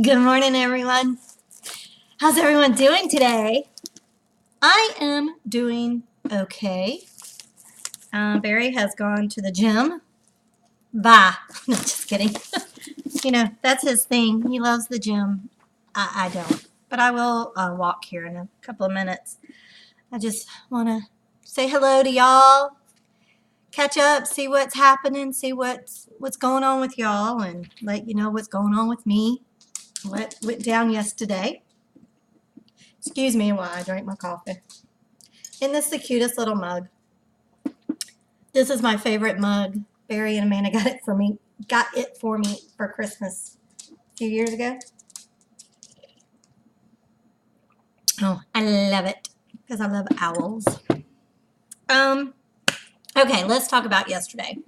Good morning, everyone. How's everyone doing today? I am doing okay. Barry has gone to the gym. Bye. No, just kidding. That's his thing. He loves the gym. I don't. But I will walk here in a couple of minutes. I just want to say hello to y'all, catch up, see what's happening, see what's going on with y'all, and let you know what's going on with me. What went down yesterday. Excuse me while I drink my coffee. And this is the cutest little mug. This is my favorite mug. Barry and Amanda got it for me for Christmas a few years ago. Oh, I love it because I love owls. Okay, let's talk about yesterday.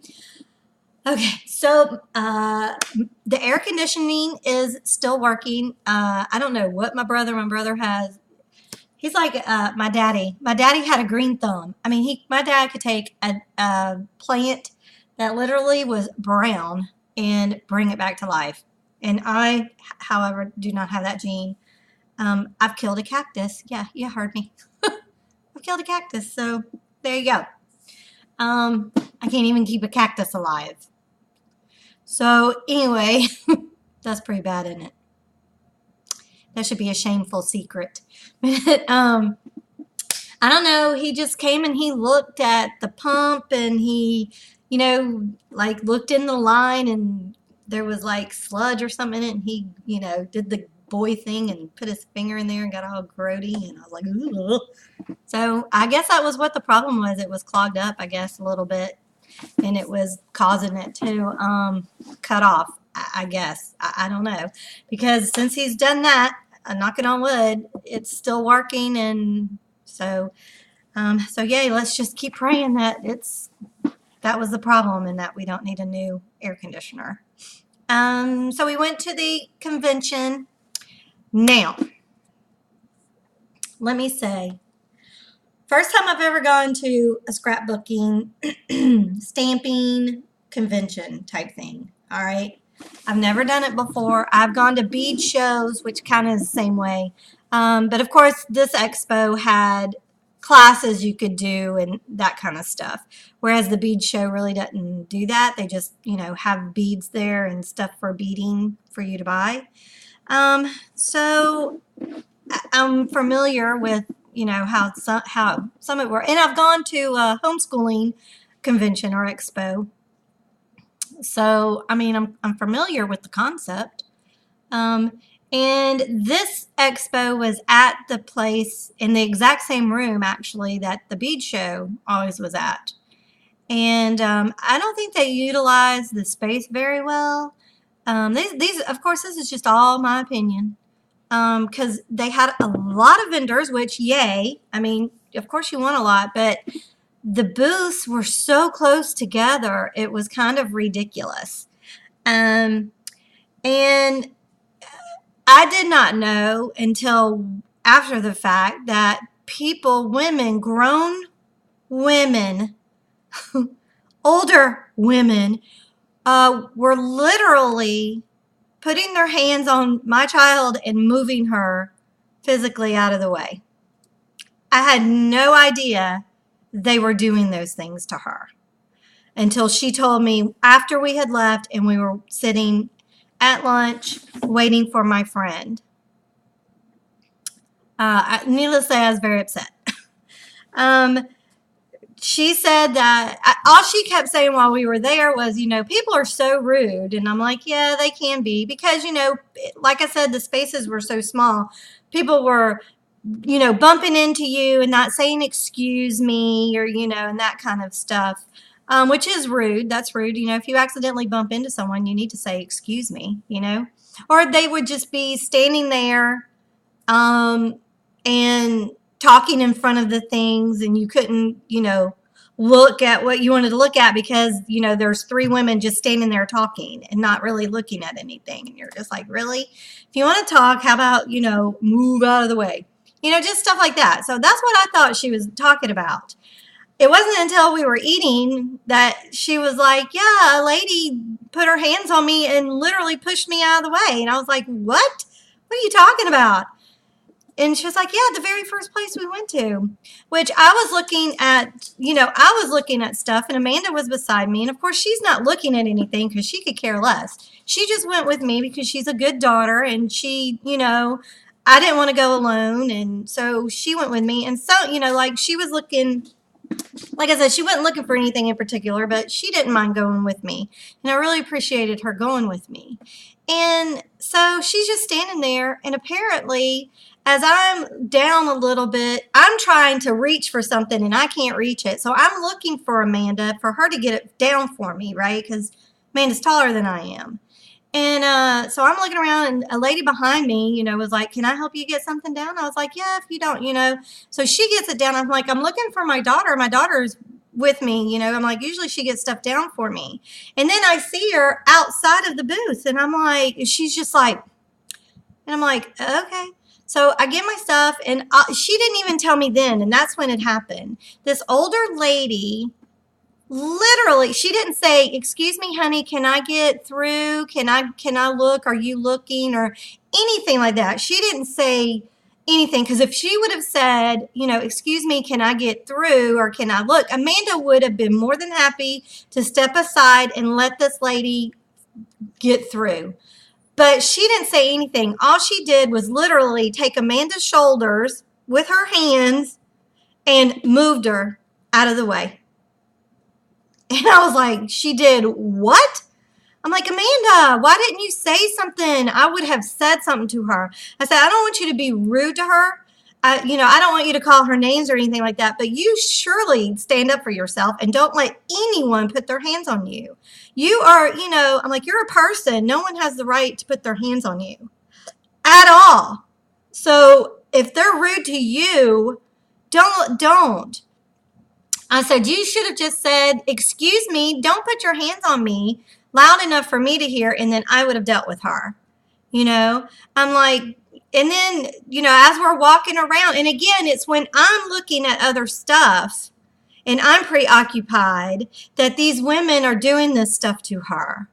Okay, so the air conditioning is still working. I don't know what my brother has. He's like my daddy. My daddy had a green thumb. I mean, my dad could take a plant that literally was brown and bring it back to life. And I, however, do not have that gene. I've killed a cactus. Yeah, you heard me. I've killed a cactus. So there you go. I can't even keep a cactus alive. So anyway, that's pretty bad, isn't it? That should be a shameful secret. I don't know. He just came and he looked at the pump and he, like looked in the line and there was like sludge or something in it. And he, did the boy thing and put his finger in there and got all grody. And I was like, ooh. So I guess that was what the problem was. It was clogged up, I guess, a little bit. And it was causing it to cut off, I guess. I don't know. Because since he's done that, knocking on wood, it's still working. And so yeah, let's just keep praying that that was the problem and that we don't need a new air conditioner. So we went to the convention. Now, let me say, first time I've ever gone to a scrapbooking, stamping convention type thing. All right. I've never done it before. I've gone to bead shows, which kind of is the same way. But of course, this expo had classes you could do and that kind of stuff. Whereas the bead show really doesn't do that. They just, have beads there and stuff for beading for you to buy. So I'm familiar with, how some it were. And I've gone to a homeschooling convention or expo. So, I mean, I'm familiar with the concept. And this expo was at the place in the exact same room, actually, that the bead show always was at. And I don't think they utilize the space very well. These, of course, this is just all my opinion. Because they had a lot of vendors, which, yay. I mean, of course you want a lot, but the booths were so close together, it was kind of ridiculous. And I did not know until after the fact that grown women, older women, were literally putting their hands on my child and moving her physically out of the way. I had no idea they were doing those things to her until she told me after we had left and we were sitting at lunch waiting for my friend. Needless to say, I was very upset. She said that all she kept saying while we were there was, people are so rude. And I'm like, yeah, they can be because, like I said, the spaces were so small. People were, bumping into you and not saying excuse me or, and that kind of stuff, which is rude. That's rude. If you accidentally bump into someone, you need to say excuse me, or they would just be standing there and talking in front of the things and you couldn't, look at what you wanted to look at because, there's three women just standing there talking and not really looking at anything. And you're just like, really? If you want to talk, how about, move out of the way? Just stuff like that. So that's what I thought she was talking about. it wasn't until we were eating that she was like, yeah, a lady put her hands on me and literally pushed me out of the way. And I was like, what? What are you talking about? And she was like, yeah, the very first place we went to, which I was looking at, I was looking at stuff and Amanda was beside me. And of course, she's not looking at anything because she could care less. She just went with me because she's a good daughter and she, I didn't want to go alone. And so she went with me. And so, like she was looking, like I said, she wasn't looking for anything in particular, but she didn't mind going with me. And I really appreciated her going with me. And so she's just standing there. And apparently, as I'm down a little bit, I'm trying to reach for something and I can't reach it. So I'm looking for Amanda for her to get it down for me, right? Because Amanda's taller than I am. And so I'm looking around and a lady behind me, was like, can I help you get something down? I was like, yeah, if you don't. So she gets it down. I'm like, I'm looking for my daughter. My daughter's with me, I'm like, usually she gets stuff down for me. And then I see her outside of the booth and I'm like, she's just like, and I'm like, okay. So I get my stuff and she didn't even tell me then. And that's when it happened. This older lady, literally, she didn't say, excuse me, honey, can I get through? Can I look? Are you looking? Or anything like that. She didn't say anything. Because if she would have said, excuse me, can I get through? Or can I look? Amanda would have been more than happy to step aside and let this lady get through. But she didn't say anything. All she did was literally take Amanda's shoulders with her hands and moved her out of the way. And I was like, she did what? I'm like, Amanda, why didn't you say something? I would have said something to her. I said, I don't want you to be rude to her. I don't want you to call her names or anything like that, but you surely stand up for yourself and don't let anyone put their hands on you. You are, I'm like, you're a person. No one has the right to put their hands on you at all. So if they're rude to you, don't. I said, you should have just said, excuse me, don't put your hands on me loud enough for me to hear, and then I would have dealt with her. I'm like, and then, as we're walking around, and again, it's when I'm looking at other stuff and I'm preoccupied that these women are doing this stuff to her.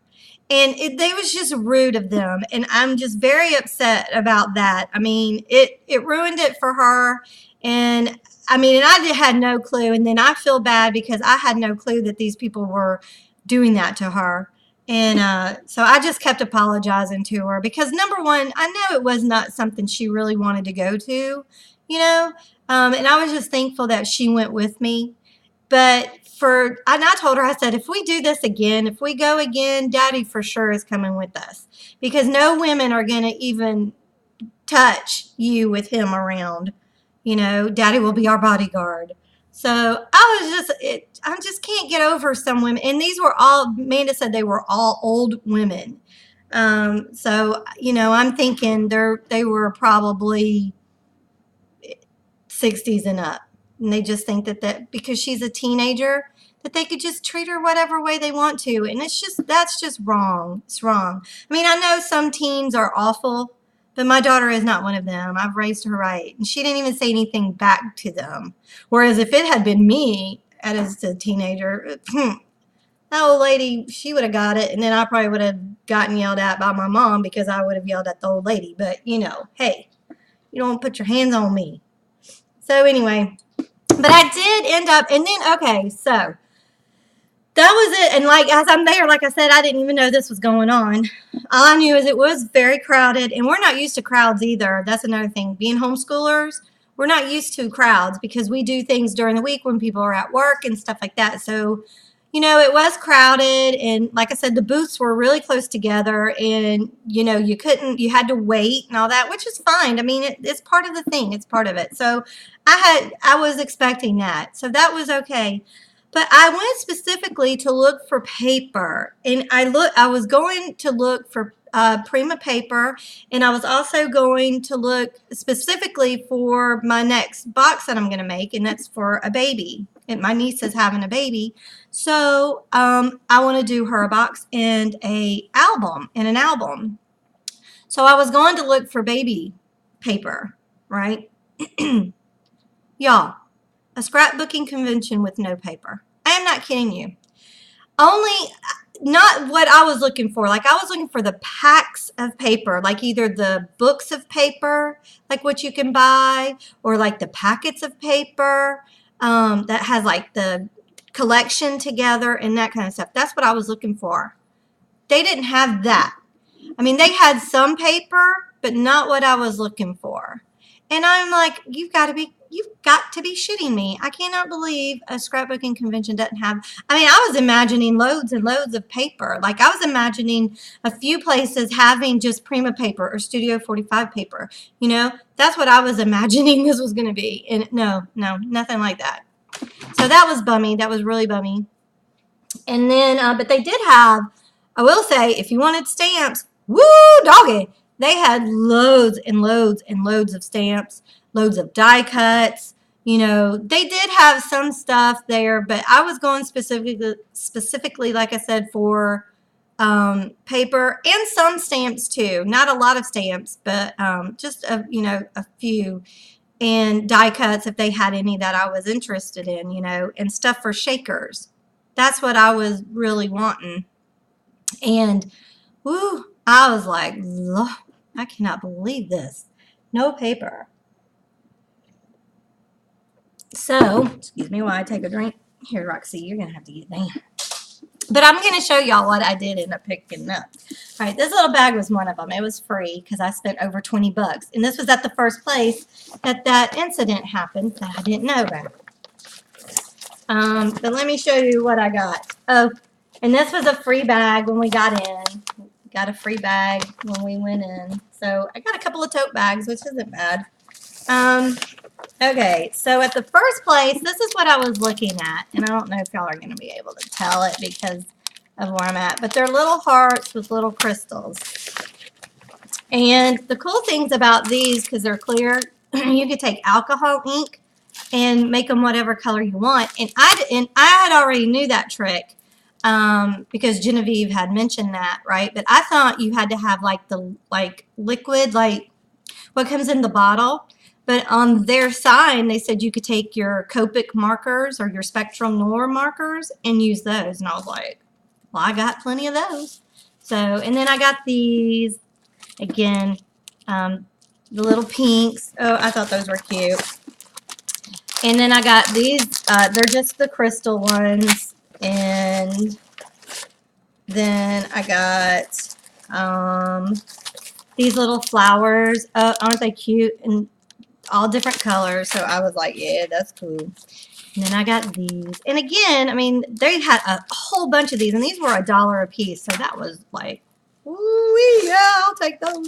And they was just rude of them. And I'm just very upset about that. I mean, it ruined it for her. And I had no clue. And then I feel bad because I had no clue that these people were doing that to her. And so I just kept apologizing to her because, number one, I know it was not something she really wanted to go to, and I was just thankful that she went with me. But and I told her, I said, if we do this again, if we go again, Daddy for sure is coming with us because no women are going to even touch you with him around. Daddy will be our bodyguard. So I just can't get over some women. And these were all, Amanda said they were all old women. So, I'm thinking they were probably 60s and up. And they just think that because she's a teenager, that they could just treat her whatever way they want to. And that's just wrong. It's wrong. I know some teens are awful, but my daughter is not one of them. I've raised her right. And she didn't even say anything back to them. Whereas if it had been me as a teenager, that old lady, she would have got it. And then I probably would have gotten yelled at by my mom because I would have yelled at the old lady. But, hey, you don't put your hands on me. So anyway, but I did end up, and then, okay, so that was it. And as I'm there, like I said, I didn't even know this was going on. All I knew is it was very crowded, and we're not used to crowds either. That's another thing. Being homeschoolers, we're not used to crowds because we do things during the week when people are at work and stuff like that. So, it was crowded, and like I said, the booths were really close together, and, you had to wait and all that, which is fine. It's part of the thing. It's part of it. So I was expecting that. So that was okay. But I went specifically to look for paper, and I was going to look for Prima paper, and I was also going to look specifically for my next box that I'm going to make, and that's for a baby. And my niece is having a baby, so I want to do her a box and an album. So I was going to look for baby paper, right? Y'all, a scrapbooking convention with no paper. I am not kidding you. Only not what I was looking for. Like I was looking for the packs of paper, like either the books of paper, like what you can buy, or like the packets of paper that has like the collection together and that kind of stuff. That's what I was looking for. They didn't have that. I mean, they had some paper, but not what I was looking for. And I'm like, you've got to be shitting me. I cannot believe a scrapbooking convention doesn't have, I mean, I was imagining loads and loads of paper. Like I was imagining a few places having just Prima paper or Studio 45 paper. You know, that's what I was imagining this was going to be. And no, nothing like that. So that was bummy. That was really bummy. And then, but they did have, I will say, if you wanted stamps, woo, doggy, they had loads and loads and loads of stamps, loads of die cuts. You know, they did have some stuff there, but I was going specifically, like I said, for paper and some stamps too. Not a lot of stamps, but just a few. And die cuts if they had any that I was interested in, you know, and stuff for shakers. That's what I was really wanting. And woo, I was like, I cannot believe this. No paper. So, excuse me while I take a drink. Here, Roxy, you're going to have to get down. But I'm going to show y'all what I did end up picking up. All right, this little bag was one of them. It was free because I spent over 20 bucks. And this was at the first place that incident happened that I didn't know about. But let me show you what I got. Oh, and this was a free bag when we got in. Got a free bag when we went in. So I got a couple of tote bags, which isn't bad. Okay, so at the first place, this is what I was looking at. And I don't know if y'all are going to be able to tell it because of where I'm at. But they're little hearts with little crystals. And the cool things about these, because they're clear, you could take alcohol ink and make them whatever color you want. And I had already knew that trick because Genevieve had mentioned that, right? But I thought you had to have like the liquid, like what comes in the bottle. But on their sign, they said you could take your Copic markers or your Spectrum Noir markers and use those. And I was like, well, I got plenty of those. So, and then I got these, again, the little pinks. Oh, I thought those were cute. And then I got these. They're just the crystal ones. And then I got these little flowers. Aren't they cute? And all different colors. So I was like, yeah, that's cool. And then I got these. And again, I mean, they had a whole bunch of these. And these were $1 a piece. So that was like, ooh, yeah, I'll take those.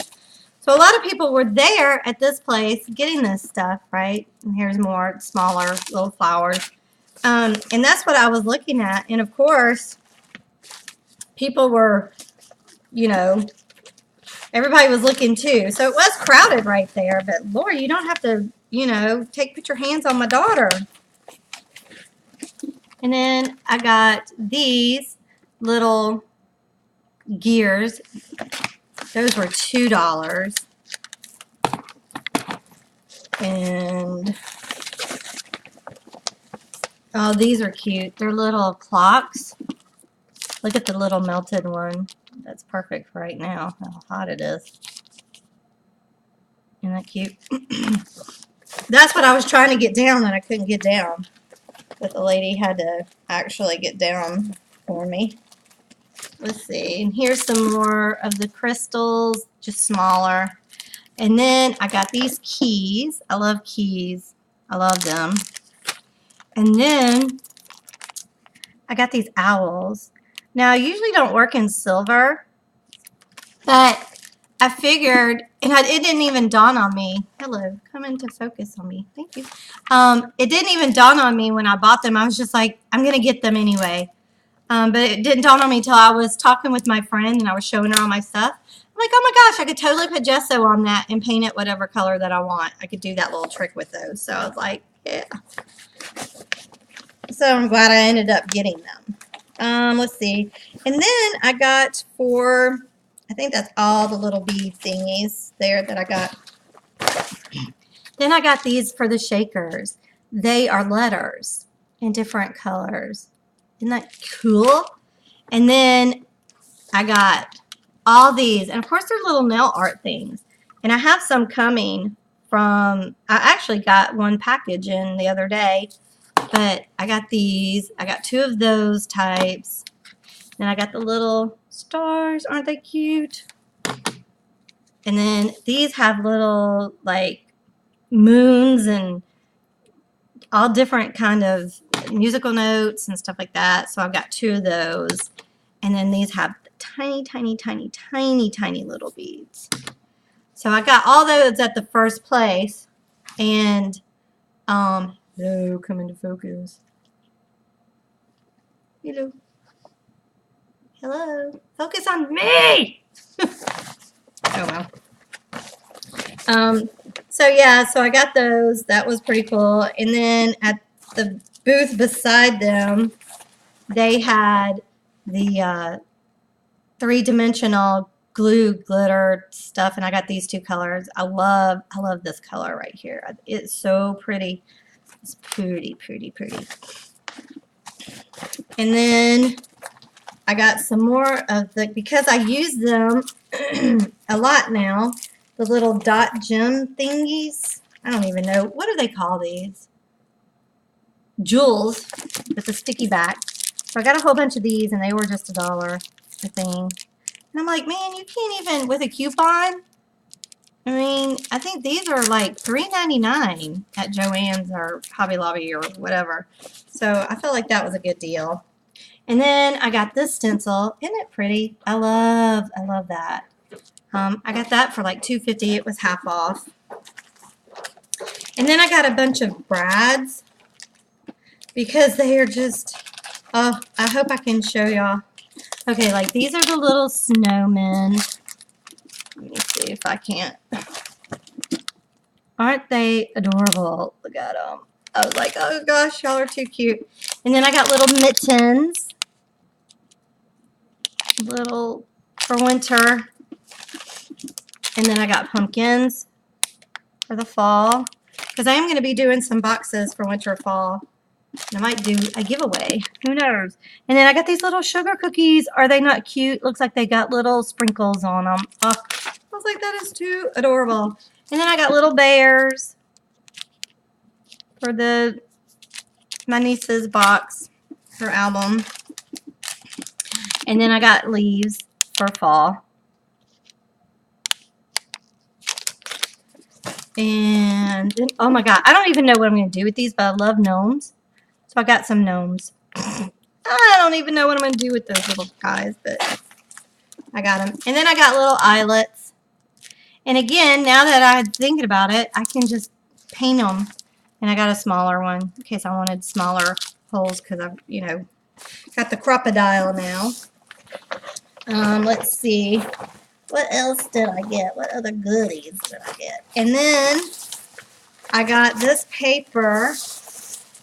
So a lot of people were there at this place getting this stuff, right? And here's more smaller little flowers. And that's what I was looking at. And of course, people were, you know, everybody was looking too. So it was crowded right there. But Lord, you don't have to, you know, put your hands on my daughter. And then I got these little gears. Those were $2. And oh, these are cute. They're little clocks. Look at the little melted one. That's perfect for right now, how hot it is. Isn't that cute? That's what I was trying to get down and I couldn't get down. But the lady had to actually get down for me. Let's see. And here's some more of the crystals, just smaller. And then I got these keys. I love keys. I love them. And then I got these owls. Now, I usually don't work in silver, but I figured, and it didn't even dawn on me. Hello, come into focus on me. Thank you. It didn't even dawn on me when I bought them. I was just like, I'm going to get them anyway. But it didn't dawn on me until I was talking with my friend and I was showing her all my stuff. I'm like, oh my gosh, I could totally put gesso on that and paint it whatever color that I want. I could do that little trick with those. So I was like, yeah. So I'm glad I ended up getting them. Let's see. And then I got I think that's all the little bead thingies there that I got. Then I got these for the shakers. they are letters in different colors. Isn't that cool? And then I got all these, and of course they're little nail art things. And I have some coming from, I actually got one package in the other day, but I got these. I got 2 of those types. Then I got the little stars. Aren't they cute? And then these have little like moons and all different kind of musical notes and stuff like that. So I've got 2 of those. And then these have tiny, tiny, tiny, tiny, tiny little beads. So I got all those at the first place. And, hello, come into focus. Hello. Hello. Focus on me! Oh, well. So yeah, so I got those. That was pretty cool. And then at the booth beside them, they had the 3-dimensional glue glitter stuff, and I got these 2 colors. I love this color right here. It's so pretty. It's pretty, pretty, pretty. And then I got some more of the, because I use them a lot now, the little dot gem thingies. I don't even know. What do they call these? Jewels with a sticky back. So I got a whole bunch of these, and they were just $1 a thing. And I'm like, man, you can't even, with a coupon, I mean, I think these are like $3.99 at Joann's or Hobby Lobby or whatever. So I felt like that was a good deal. And then I got this stencil. Isn't it pretty? I love that. I got that for like $2.50. It was half off. And then I got a bunch of brads because they are just, oh, I hope I can show y'all. Okay, like these are the little snowmen. Let me see if I can't. Aren't they adorable? Look at them. I was like, oh gosh, y'all are too cute. And then I got little mittens. Little for winter. And then I got pumpkins for the fall. Because I am going to be doing some boxes for winter, fall. And I might do a giveaway. Who knows? And then I got these little sugar cookies. Are they not cute? Looks like they got little sprinkles on them. Oh, I was like, that is too adorable. And then I got little bears for my niece's box, her album. And then I got leaves for fall. And then, oh my God, I don't even know what I'm going to do with these, but I love gnomes. So I got some gnomes. I don't even know what I'm going to do with those little guys, but I got them. And then I got little eyelets. And again, now that I'm thinking about it, I can just paint them. And I got a smaller one in case I wanted smaller holes because I've, you know, got the crocodile now. Let's see. What else did I get? What other goodies did I get? And then I got this paper.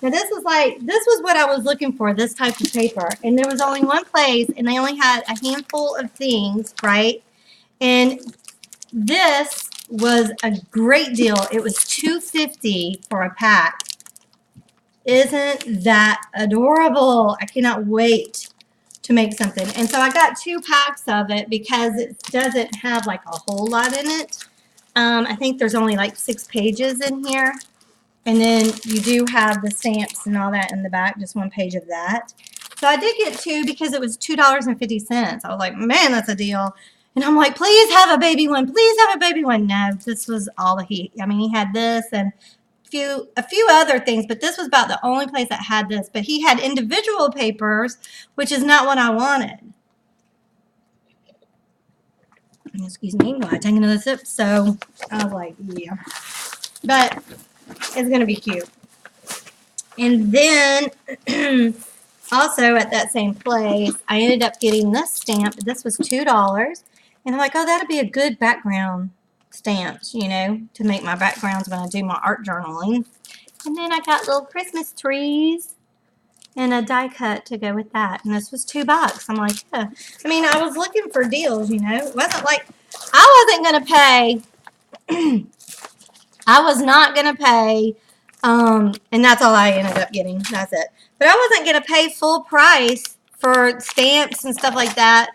Now this was what I was looking for, this type of paper. And there was only one place, and they only had a handful of things, right? And this was a great deal. It was $2.50 for a pack. Isn't that adorable? I cannot wait to make something. And so I got 2 packs of it because it doesn't have like a whole lot in it. I think there's only like 6 pages in here. And then you do have the stamps and all that in the back, just 1 page of that. So I did get 2 because it was $2.50. I was like, man, that's a deal. And I'm like, please have a baby one. Please have a baby one. No, this was all he had this and a few other things, but this was about the only place that had this. But he had individual papers, which is not what I wanted. Excuse me while I take another sip. So I was like, yeah. But it's going to be cute. And then also at that same place, I ended up getting this stamp. This was $2. And I'm like, oh, that'd be a good background stamps, you know, to make my backgrounds when I do my art journaling. And then I got little Christmas trees and a die cut to go with that. And this was $2. I'm like, yeah. I mean, I was looking for deals, you know. It wasn't like I wasn't going to pay. I was not going to pay And that's all I ended up getting. That's it. But I wasn't going to pay full price for stamps and stuff like that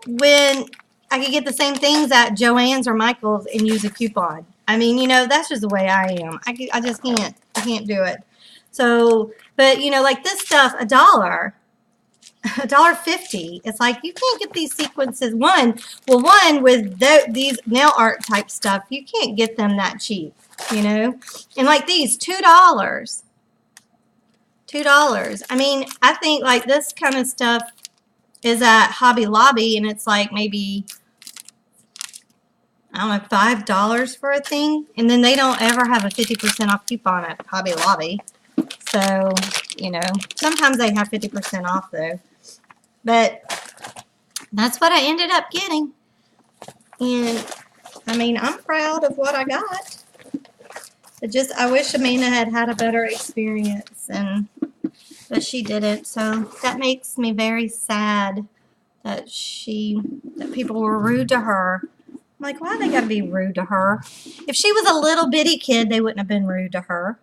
when I could get the same things at Joann's or Michael's and use a coupon. I mean, you know, that's just the way I am. I just can't. I can't do it. So, but, you know, like this stuff, $1.50. It's like you can't get these sequences. One with these nail art type stuff, you can't get them that cheap, you know. And like these, $2. $2. I mean, I think like this kind of stuff is at Hobby Lobby, and it's like maybe, I don't know, $5 for a thing. And then they don't ever have a 50% off coupon at Hobby Lobby. So, you know, sometimes they have 50% off though. But that's what I ended up getting. And, I mean, I'm proud of what I got. I wish Amanda had a better experience, but she didn't. So that makes me very sad that people were rude to her. I'm like, why they gotta be rude to her? If she was a little bitty kid, they wouldn't have been rude to her.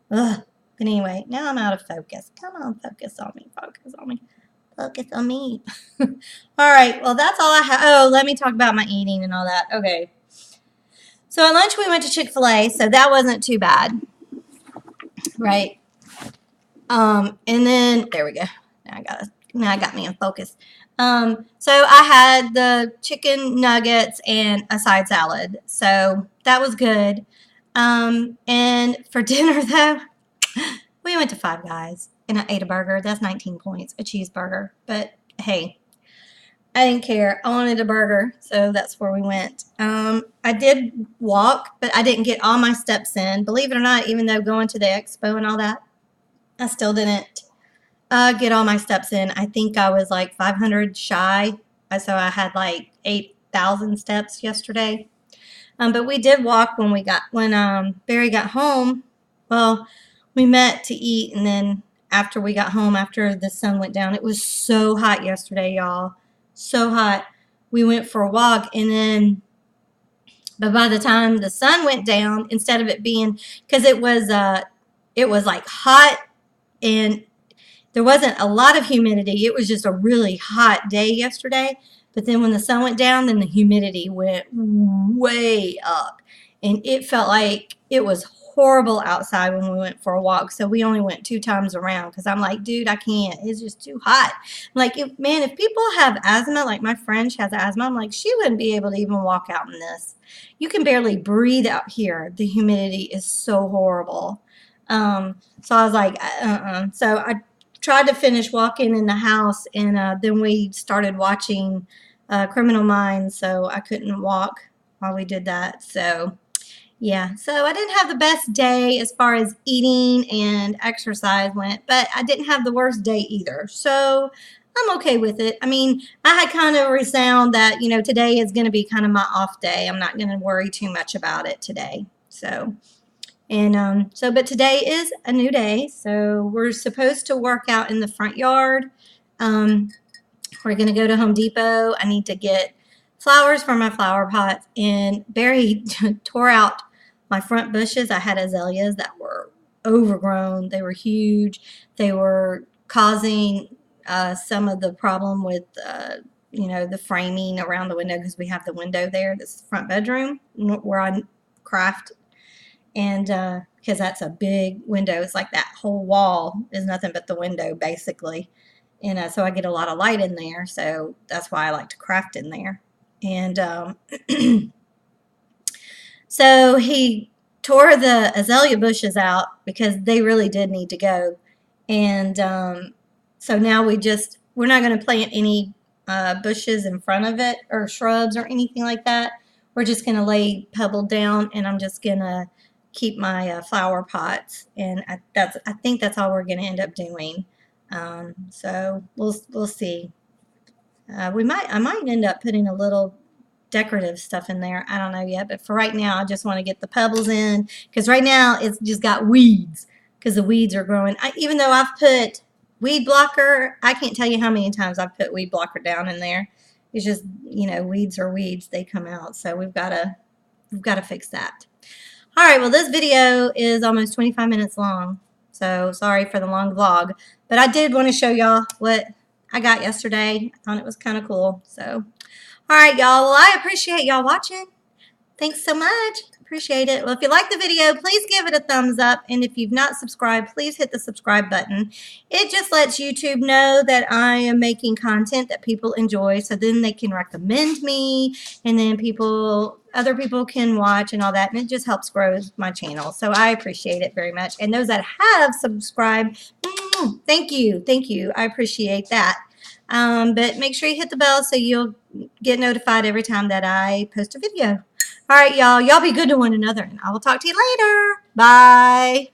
Ugh. But anyway, now I'm out of focus. Come on, focus on me. Focus on me. Focus on me. All right. Well, that's all I have. Oh, let me talk about my eating and all that. Okay. So at lunch we went to Chick-fil-A, so that wasn't too bad. Right. And then there we go. Now I got me in focus. So I had the chicken nuggets and a side salad. So that was good. And for dinner though, we went to Five Guys and I ate a burger. That's 19 points, a cheeseburger. But hey, I didn't care. I wanted a burger, so that's where we went. I did walk, but I didn't get all my steps in. Believe it or not, even though going to the expo and all that, I still didn't get all my steps in. I think I was like 500 shy, so I had like 8,000 steps yesterday. But we did walk when Barry got home. Well, we met to eat, and then after we got home, after the sun went down, it was so hot yesterday, y'all. So hot. We went for a walk, but by the time the sun went down, instead of it being, because it was like hot and there wasn't a lot of humidity. It was just a really hot day yesterday. But then when the sun went down, then the humidity went way up. And it felt like it was horrible outside when we went for a walk. So we only went 2 times around because I'm like, dude, I can't. It's just too hot. Like, if people have asthma, like my friend has asthma, I'm like, she wouldn't be able to even walk out in this. You can barely breathe out here. The humidity is so horrible. So I was like, So I tried to finish walking in the house, and then we started watching Criminal Minds, so I couldn't walk while we did that. So yeah, so I didn't have the best day as far as eating and exercise went, but I didn't have the worst day either. So I'm okay with it. I mean, I had kind of resound that, today is going to be kind of my off day. I'm not going to worry too much about it today. So, but today is a new day. So we're supposed to work out in the front yard. We're going to go to Home Depot. I need to get flowers for my flower pots, and Barry tore out my front bushes. I had azaleas that were overgrown. They were huge. They were causing some of the problem with, the framing around the window, because we have the window there, this front bedroom where I craft. And because that's a big window. It's like that whole wall is nothing but the window, basically. And so I get a lot of light in there. So that's why I like to craft in there. And so he tore the azalea bushes out because they really did need to go. And so now we're not going to plant any bushes in front of it or shrubs or anything like that. We're just going to lay pebble down, and I'm just going to keep my flower pots. And I think that's all we're going to end up doing. So we'll see. I might end up putting a little decorative stuff in there. I don't know yet, but for right now, I just want to get the pebbles in, because right now it's just got weeds, because the weeds are growing. Even though I've put weed blocker, I can't tell you how many times I've put weed blocker down in there. It's just, weeds are weeds. They come out. So we've got to fix that. All right, well, this video is almost 25 minutes long, so sorry for the long vlog, but I did want to show y'all what I got yesterday. I thought it was kind of cool. So, all right, y'all. Well, I appreciate y'all watching. Thanks so much. Appreciate it. Well, if you like the video, please give it a thumbs up. And if you've not subscribed, please hit the subscribe button. It just lets YouTube know that I am making content that people enjoy, so then they can recommend me, and then other people can watch and all that, and it just helps grow my channel. So I appreciate it very much. And those that have subscribed, thank you. Thank you. I appreciate that. But make sure you hit the bell so you'll get notified every time that I post a video. All right, y'all. Y'all be good to one another, and I will talk to you later. Bye.